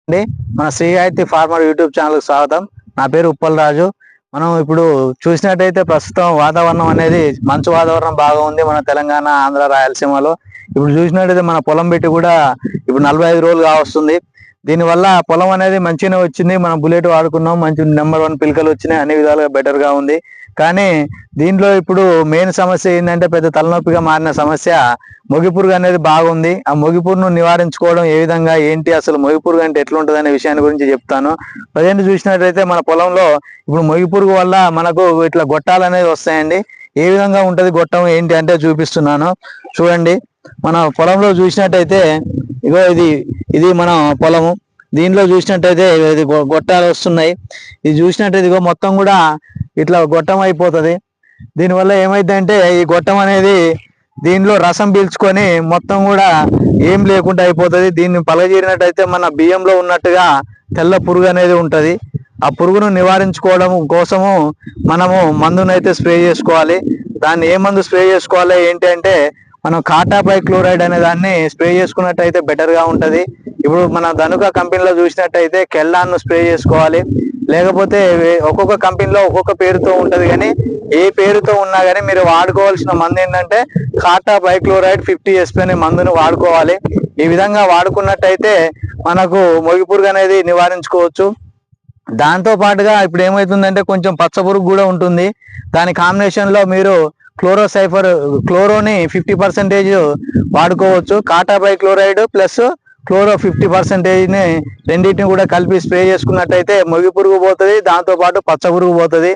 అండి మన Shri Gayatri farmer YouTube ఛానల్కి స్వాగతం. నా పేరు ఉప్పల్ రాజు. మనం ఇప్పుడు చూసినట్టయితే ప్రస్తుతం వాతావరణం అనేది మంచు వాతావరణం బాగా ఉంది మన తెలంగాణ, ఆంధ్ర, రాయలసీమలో. ఇప్పుడు చూసినట్టయితే మన పొలం పెట్టి కూడా ఇప్పుడు 45 రోజులు కావస్తుంది. దీనివల్ల పొలం అనేది మంచిగానే వచ్చింది. మనం బుల్లెట్ వాడుకున్నాం, మంచి నెంబర్ 1 పిలకలు వచ్చినాయి, అన్ని విధాలుగా బెటర్ గా ఉంది. కానీ దీంట్లో ఇప్పుడు మెయిన్ సమస్య ఏంటంటే పెద్ద తలనొప్పిగా మారిన సమస్య మొగిపురుగు అనేది బాగుంది. ఆ మొగిపురుగును నివారించుకోవడం ఏ విధంగా ఏంటి, అసలు మొగిపురుగు అంటే ఎట్లుంటది అనే విషయాన్ని గురించి చెప్తాను. ప్రజెంట్ చూసినట్లయితే మన పొలంలో ఇప్పుడు మొగిపురుగు వల్ల మనకు ఇట్లా గొట్టాలు అనేది వస్తాయండి. ఏ విధంగా ఉంటది గొట్టం ఏంటి అంటే చూపిస్తున్నాను చూడండి. మన పొలంలో చూసినట్టయితే ఇగో ఇది మన పొలము. దీంట్లో చూసినట్టయితే ఇది గొట్టాలు వస్తున్నాయి. ఇది చూసినట్టయితే ఇగో మొత్తం కూడా ఇట్లా గొట్టం అయిపోతుంది. దీనివల్ల ఏమైందంటే ఈ గొట్టం అనేది దీనిలో రసం పీల్చుకొని మొత్తం కూడా ఏం లేకుండా అయిపోతుంది. దీన్ని పలగజీరినట్టయితే మన బియ్యంలో ఉన్నట్టుగా తెల్ల పురుగు అనేది ఉంటది. ఆ పురుగును నివారించుకోవడం కోసము మనము మందునైతే స్ప్రే చేసుకోవాలి. దాన్ని ఏ మందు స్ప్రే చేసుకోవాలి ఏంటి అంటే మనం కాటాపైక్లోరైడ్ అనే దాన్ని స్ప్రే చేసుకున్నట్టయితే బెటర్ గా ఉంటది. ఇప్పుడు మన ధనుక కంపెనీలో చూసినట్టయితే కెల్లాన్ స్ప్రే చేసుకోవాలి. లేకపోతే ఒక్కొక్క కంపెనీలో ఒక్కొక్క పేరుతో ఉంటది, కానీ ఏ పేరుతో ఉన్నా కానీ మీరు వాడుకోవాల్సిన మందు ఏంటంటే కాటాపైక్లోరైడ్ 50 SP అనే మందును వాడుకోవాలి. ఈ విధంగా వాడుకున్నట్టయితే మనకు మొగిపురుగు అనేది నివారించుకోవచ్చు. దాంతో పాటుగా ఇప్పుడు ఏమవుతుందంటే కొంచెం పచ్చ పురుగు కూడా ఉంటుంది. దాని కాంబినేషన్ లో మీరు క్లోరోని 50% వాడుకోవచ్చు. కాటాపైక్లోరైడ్ ప్లస్ క్లోరో 50% ని రెండింటిని కూడా కలిపి స్ప్రే చేసుకున్నట్టయితే మొగి పురుగు పోతుంది, దాంతో పాటు పచ్చ పురుగు పోతుంది.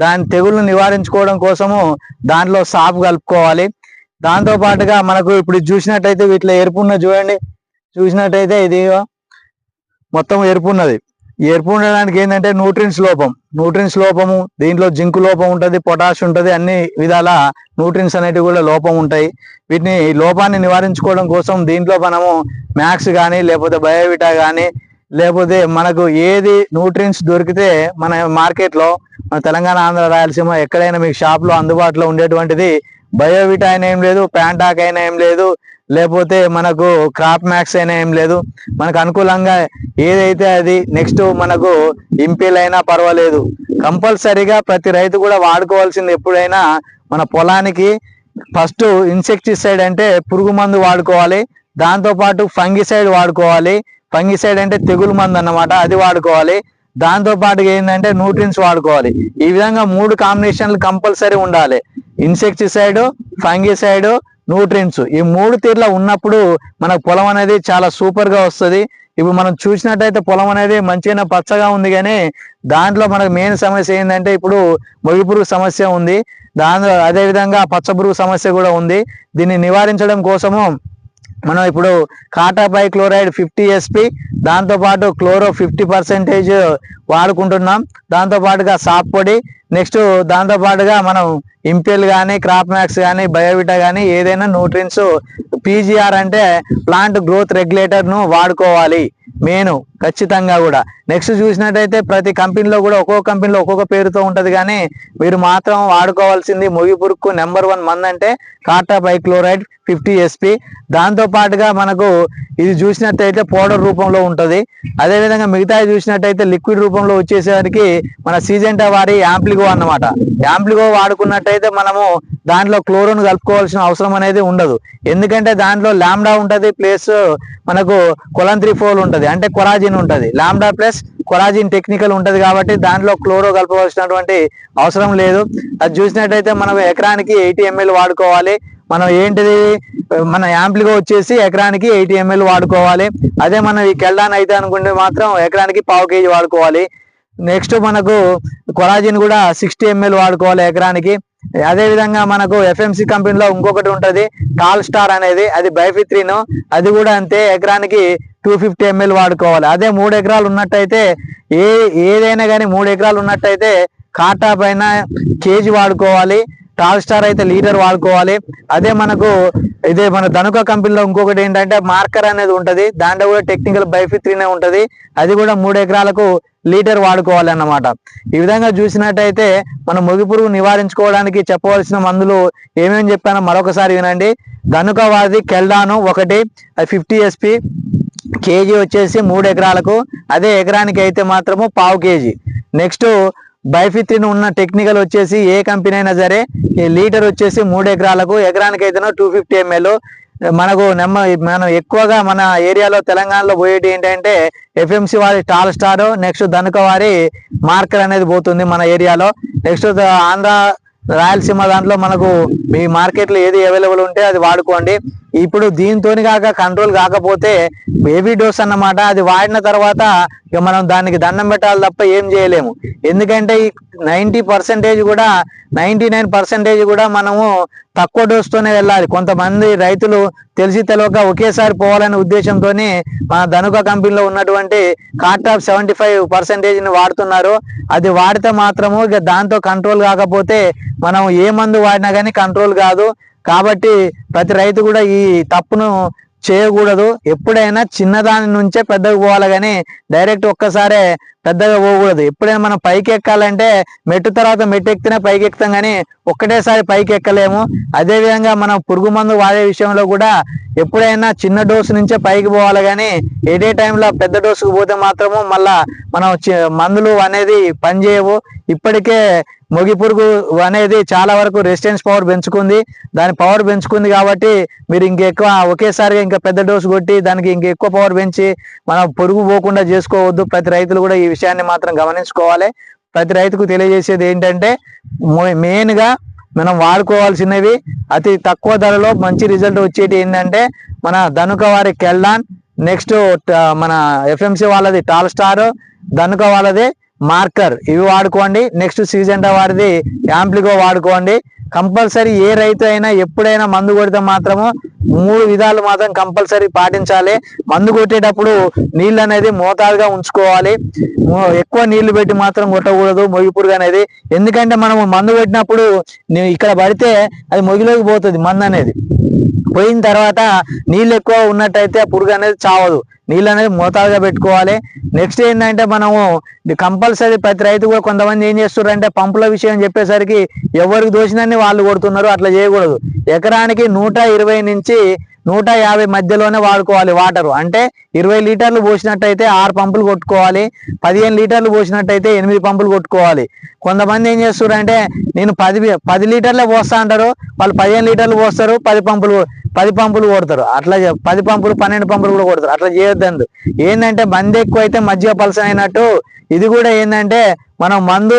దాని తెగుళ్ళను నివారించుకోవడం కోసము దాంట్లో సాపు కలుపుకోవాలి. దాంతో పాటుగా మనకు ఇప్పుడు చూసినట్టయితే వీటిలో ఎరుపున్న చూడండి, చూసినట్టయితే ఇది మొత్తం ఎరుపున్నది. ఈ ఎరుపు ఉండడానికి ఏంటంటే న్యూట్రిన్స్ లోపము, దీంట్లో జింకు లోపం ఉంటుంది, పొటాష్ ఉంటుంది, అన్ని విధాల న్యూట్రిన్స్ అనేటివి కూడా లోపం ఉంటాయి. వీటిని లోపాన్ని నివారించుకోవడం కోసం దీంట్లో మనము మ్యాక్స్ కానీ లేకపోతే బయోవిటా కానీ లేకపోతే మనకు ఏది న్యూట్రిన్స్ దొరికితే మన మార్కెట్లో మన తెలంగాణ, ఆంధ్ర, రాయలసీమ ఎక్కడైనా మీకు షాప్లో అందుబాటులో ఉండేటువంటిది బయోవిటా అయినా ఏం లేదు, ప్యాంటాక్ అయినా ఏం లేదు, లేకపోతే మనకు క్రాప్ మ్యాక్స్ అయినా ఏం లేదు. మనకు అనుకూలంగా ఏదైతే అది నెక్స్ట్ మనకు ఇంపీల్ అయినా పర్వాలేదు. కంపల్సరీగా ప్రతి రైతు కూడా వాడుకోవాల్సింది ఎప్పుడైనా మన పొలానికి ఫస్ట్ ఇన్సెక్టిసైడ్ అంటే పురుగు మందు వాడుకోవాలి. దాంతో పాటు ఫంగిసైడ్ వాడుకోవాలి. ఫంగిసైడ్ అంటే తెగులు మందు అన్నమాట, అది వాడుకోవాలి. దాంతో పాటు ఏంటంటే న్యూట్రిన్స్ వాడుకోవాలి. ఈ విధంగా 3 కాంబినేషన్లు కంపల్సరీ ఉండాలి. ఇన్సెక్టిసైడ్, ఫంగిసైడ్, న్యూట్రిన్స్ ఈ 3 తీర్ల ఉన్నప్పుడు మనకు పొలం అనేది చాలా సూపర్ గా వస్తుంది. ఇప్పుడు మనం చూసినట్టయితే పొలం అనేది మంచిగా పచ్చగా ఉంది, కానీ దాంట్లో మనకు మెయిన్ సమస్య ఏంటంటే ఇప్పుడు మొగి పురుగు సమస్య ఉంది. దాంట్లో అదే విధంగా పచ్చ పురుగు సమస్య కూడా ఉంది. దీన్ని నివారించడం కోసము మనం ఇప్పుడు కాటాపైక్లోరైడ్ 50 SP, దాంతో పాటు క్లోరో 50% వాడుకుంటున్నాం. దాంతో పాటుగా సాప్ పొడి, నెక్స్ట్ దాంతో పాటుగా మనం ఇంపెల్ కానీ క్రాప్ మ్యాక్స్ కానీ బయోవిటా కానీ ఏదైనా న్యూట్రిన్స్ PGR అంటే ప్లాంట్ గ్రోత్ రెగ్యులేటర్ ను వాడుకోవాలి మెయిన్ ఖచ్చితంగా కూడా. నెక్స్ట్ చూసినట్టయితే ప్రతి కంపెనీలో కూడా ఒక్కొక్క కంపెనీలో ఒక్కొక్క పేరుతో ఉంటది, కానీ మీరు మాత్రం వాడుకోవాల్సింది మొగి పురుగుకు నెంబర్ 1 మందు అంటే కాటాపైక్లోరైడ్ 50 SP. దాంతో పాటుగా మనకు ఇది చూసినట్టయితే పౌడర్ రూపంలో ఉంటది. అదేవిధంగా మిగతా చూసినట్టయితే లిక్విడ్ రూపంలో వచ్చేసరికి మన సీజెంటా వారి యాంప్లిగో అన్నమాట. యాంప్లిగో వాడుకున్నట్టయితే మనము దాంట్లో క్లోరోన్ కలుపుకోవాల్సిన అవసరం అనేది ఉండదు. ఎందుకంటే దాంట్లో లాంబ్డా ఉంటది ప్లస్ మనకు కొలంత్రిఫోల్ ఉంటది, అంటే కొరాజిన్ ఉంటది. లాంబ్డా ప్లస్ కొరాజిన్ టెక్నికల్ ఉంటది కాబట్టి దాంట్లో క్లోరో కలపవలసినటువంటి అవసరం లేదు. అది చూసినట్టయితే మనం ఎకరానికి 80 ml వాడుకోవాలి. మనం ఏంటిది మన యాంప్లిగో వచ్చేసి ఎకరానికి 80 ml వాడుకోవాలి. అదే మనం ఈ కెల్డాన్ అయితే అనుకుంటే మాత్రం ఎకరానికి 1/2 kg వాడుకోవాలి. నెక్స్ట్ మనకు కొరాజిన్ కూడా 60 ml వాడుకోవాలి ఎకరానికి. అదే విధంగా మనకు FMC కంపెనీలో ఇంకొకటి ఉంటది టాల్ స్టార్ అనేది, అది బైఫిత్రిన్, అది కూడా అంతే ఎకరానికి 250 ml వాడుకోవాలి. అదే 3 ఎకరాలు ఉన్నట్టయితే ఏదైనా కానీ 3 ఎకరాలు ఉన్నట్టయితే కాటా పైన కేజీ వాడుకోవాలి, టాల్ స్టార్ అయితే లీటర్ వాడుకోవాలి. అదే మనకు ఇదే మన ధనుక కంపెనీలో ఇంకొకటి ఏంటంటే మార్కర్ అనేది ఉంటది, దాంట్లో కూడా టెక్నికల్ బైఫిత్రిన్ ఉంటది, అది కూడా 3 ఎకరాలకు లీటర్ వాడుకోవాలి అన్నమాట. ఈ విధంగా చూసినట్టయితే మనం మొగి పురుగు నివారించుకోవడానికి చెప్పవలసిన మందులు ఏమేమి చెప్పానో మరొకసారి వినండి. ధనుక వారిది కెల్డాను ఒకటి, అది 50 SP. కేజీ వచ్చేసి 3 ఎకరాలకు, అదే ఎకరానికి అయితే మాత్రము 1/2 కేజీ. నెక్స్ట్ బైఫిత్రిన్ ఉన్న టెక్నికల్ వచ్చేసి ఏ కంపెనీ అయినా సరే ఈ లీటర్ వచ్చేసి 3 ఎకరాలకు, ఎకరానికి అయితేనో 250 ml. మనం ఎక్కువగా మన ఏరియాలో తెలంగాణలో పోయేటి ఏంటంటే FMC వారి టాల్ స్టార్, నెక్స్ట్ ధనుక వారి మార్కర్ అనేది పోతుంది మన ఏరియాలో. నెక్స్ట్ ఆంధ్ర రాయలసీమ దాంట్లో మనకు మీ మార్కెట్లో ఏది అవైలబుల్ ఉంటే అది వాడుకోండి. ఇప్పుడు దీంతో కాక కంట్రోల్ కాకపోతే హెవీ డోస్ అన్నమాట. అది వాడిన తర్వాత ఇక మనం దానికి దండం పెట్టాలి తప్ప ఏం చేయలేము. ఎందుకంటే ఈ 90% కూడా 99% కూడా మనము తక్కువ డోస్తోనే వెళ్ళాలి. కొంతమంది రైతులు తెలిసి తెలియక ఒకేసారి పోవాలనే ఉద్దేశంతో మన ధనుక కంపెనీలో ఉన్నటువంటి కార్టాప్ 75% వాడుతున్నారు. అది వాడితే మాత్రము ఇక దాంతో కంట్రోల్ కాకపోతే మనం ఏ మందు వాడినా కానీ కంట్రోల్ కాదు. కాబట్టి ప్రతి రైతు కూడా ఈ తప్పును చేయకూడదు. ఎప్పుడైనా చిన్నదాని నుంచే పెద్దగా పోవాలి కానీ డైరెక్ట్ ఒక్కసారే పెద్దగా పోకూడదు. ఎప్పుడైనా మనం పైకి ఎక్కాలంటే మెట్టు తర్వాత మెట్టు ఎక్కితేనే పైకి ఎక్కుతాం కానీ ఒక్కటేసారి పైకి ఎక్కలేము. అదేవిధంగా మనం పురుగు మందు వాడే విషయంలో కూడా ఎప్పుడైనా చిన్న డోసు నుంచే పైకి పోవాలి కానీ ఏ టైంలో పెద్ద డోసుకు పోతే మాత్రము మళ్ళా మనం మందులు అనేది పనిచేయవు. ఇప్పటికే మొగి పురుగు అనేది చాలా వరకు రెసిస్టెన్స్ పవర్ పెంచుకుంది. దాని పవర్ పెంచుకుంది కాబట్టి మీరు ఇంకెక్కువ ఒకేసారిగా ఇంకా పెద్ద డోసు కొట్టి దానికి ఇంకెక్కువ పవర్ పెంచి మనం పురుగు పోకుండా చేసుకోవద్దు. ప్రతి రైతులు కూడా ఈ విషయాన్ని మాత్రం గమనించుకోవాలి. ప్రతి రైతుకు తెలియజేసేది ఏంటంటే మెయిన్గా మనం వాడుకోవాల్సినవి అతి తక్కువ ధరలో మంచి రిజల్ట్ వచ్చేటి ఏంటంటే మన ధనుక వారి కెల్డాన్, నెక్స్ట్ మన FMC వాళ్ళది టాల్ స్టార్, ధనుక వాళ్ళది మార్కర్, ఇవి వాడుకోండి. నెక్స్ట్ సిజెంటా వారిది యాంప్లిగో వాడుకోండి. కంపల్సరీ ఏ రైతు అయినా ఎప్పుడైనా మందు కొడితే మాత్రము 3 విధాలు మాత్రం కంపల్సరీ పాటించాలి. మందు కొట్టేటప్పుడు నీళ్ళు అనేది మోతాదుగా ఉంచుకోవాలి. ఎక్కువ నీళ్లు పెట్టి మాత్రం కొట్టకూడదు మొగి పురుగు అనేది. ఎందుకంటే మనము మందు కొట్టినప్పుడు ఇక్కడ పడితే అది మొగిలోకి పోతుంది. మందు అనేది పోయిన తర్వాత నీళ్ళు ఎక్కువ ఉన్నట్టయితే ఆ పురుగు అనేది చావదు. నీళ్ళు అనేది మోతాదుగా పెట్టుకోవాలి. నెక్స్ట్ ఏంటంటే మనము కంపల్సరీ ప్రతి రైతు కూడా కొంతమంది ఏం చేస్తున్నారు అంటే పంపుల విషయం చెప్పేసరికి ఎవరికి దోచినన్ని వాళ్ళు కొడుతున్నారు. అట్లా చేయకూడదు. ఎకరానికి 120 నుంచి 150 మధ్యలోనే వాడుకోవాలి వాటర్. అంటే 20 లీటర్లు పోసినట్టయితే 6 పంపులు కొట్టుకోవాలి. 15 లీటర్లు పోసినట్టయితే 8 పంపులు కొట్టుకోవాలి. కొంతమంది ఏం చేస్తారు అంటే నేను 10 లీటర్లే పోస్తా అంటారు, వాళ్ళు 15 లీటర్లు పోస్తారు, 10 పంపులు కొడతారు. అట్లా 10 పంపులు 12 పంపులు కూడా కొడతారు. అట్లా చేయొద్దందు. ఏంటంటే మంది ఎక్కువ అయితే మజ్జిగ పలసన అయినట్టు ఇది కూడా ఏంటంటే మనం మందు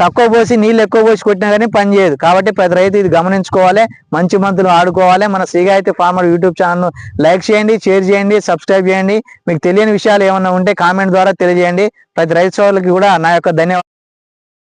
తక్కువ పోసి నీళ్ళు ఎక్కువ పోసి కొట్టినా కానీ పని చేయదు. కాబట్టి ప్రతి రైతు ఇది గమనించుకోవాలి. మంచి మందులు ఆడుకోవాలి. మన Sri Gayatri farmer YouTube channel like చేయండి, షేర్ చేయండి, సబ్స్క్రైబ్ చేయండి. మీకు తెలియని విషయాలు ఏమన్నా ఉంటే కామెంట్ ద్వారా తెలియజేయండి. ప్రతి రైతు సోదరులకి కూడా నా యొక్క ధన్యవాదాలు.